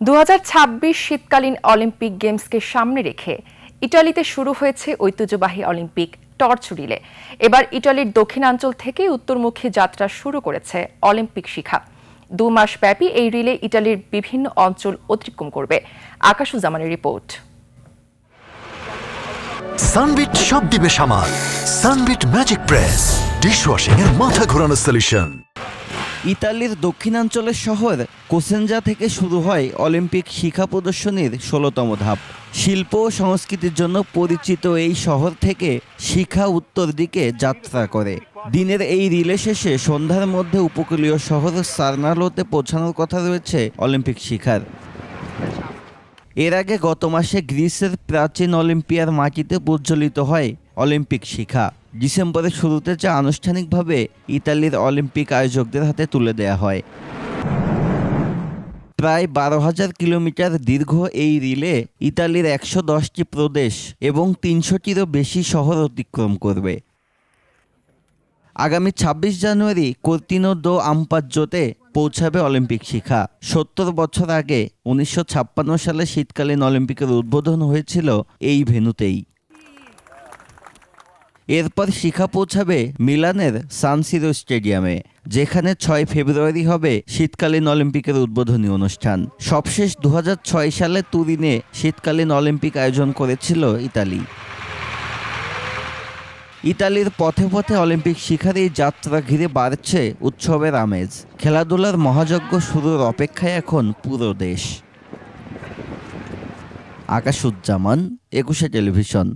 2026 শীতকালীন অলিম্পিক গেমসকে সামনে রেখে ইতালিতে শুরু হয়েছে ঐতিহ্যবাহী অলিম্পিক টর্চ রিলে। এবার ইতালির দক্ষিণাঞ্চল থেকে উত্তরমুখী যাত্রা শুরু করেছে অলিম্পিক শিখা। 2 মাস ব্যাপী এই রিলে ইতালির বিভিন্ন অঞ্চল অতিক্রম করবে। আকাশুজ্জামানের রিপোর্ট। সানবিট সব দিবে সামাল। সানবিট ম্যাজিক প্রেস ডিশওয়াশিং এর মাথা ঘোরানো সলিউশন। ইতালির দক্ষিণাঞ্চলের শহর কোসেনজা থেকে শুরু হয় অলিম্পিক শিখা প্রদর্শনীর 16তম ধাপ। শিল্প ও সংস্কৃতির জন্য পরিচিত এই শহর থেকে শিখা উত্তর দিকে যাত্রা করে। দিনের এই রিলে শেষে সন্ধ্যার মধ্যে উপকূলীয় শহর সার্নালোতে পৌঁছানোর কথা রয়েছে অলিম্পিক শিখার। এর আগে গত মাসে গ্রিসের প্রাচীন অলিম্পিয়ার মাটিতে প্রজ্বলিত হয় অলিম্পিক শিখা। ডিসেম্বরের শুরুতে যা আনুষ্ঠানিকভাবে ইতালির অলিম্পিক আয়োজকদের হাতে তুলে দেয়া হয়। প্রায় 12,000 কিলোমিটার দীর্ঘ এই রিলে ইতালির 110টি প্রদেশ এবং 300টিরও বেশি শহর অতিক্রম করবে। আগামী 26 জানুয়ারি কর্তিনো দো আম্পাজ্জোতে পৌঁছাবে অলিম্পিক শিখা। 70 বছর আগে 1956 সালে শীতকালীন অলিম্পিকের উদ্বোধন হয়েছিল এই ভেন্যুতেই। এরপর শিখা পৌঁছাবে মিলানের সান সিরো স্টেডিয়ামে, যেখানে 6 ফেব্রুয়ারি হবে শীতকালীন অলিম্পিকের উদ্বোধনী অনুষ্ঠান। সবশেষ 2006 সালে তুরিনে শীতকালীন অলিম্পিক আয়োজন করেছিল ইতালি। ইতালির পথে পথে অলিম্পিক শিখার এই যাত্রা ঘিরে বাড়ছে উৎসবের আমেজ। খেলাধুলার মহাযজ্ঞ শুরুর অপেক্ষায় এখন পুরো দেশ। আকাশুজ্জামান, 21 টেলিভিশন।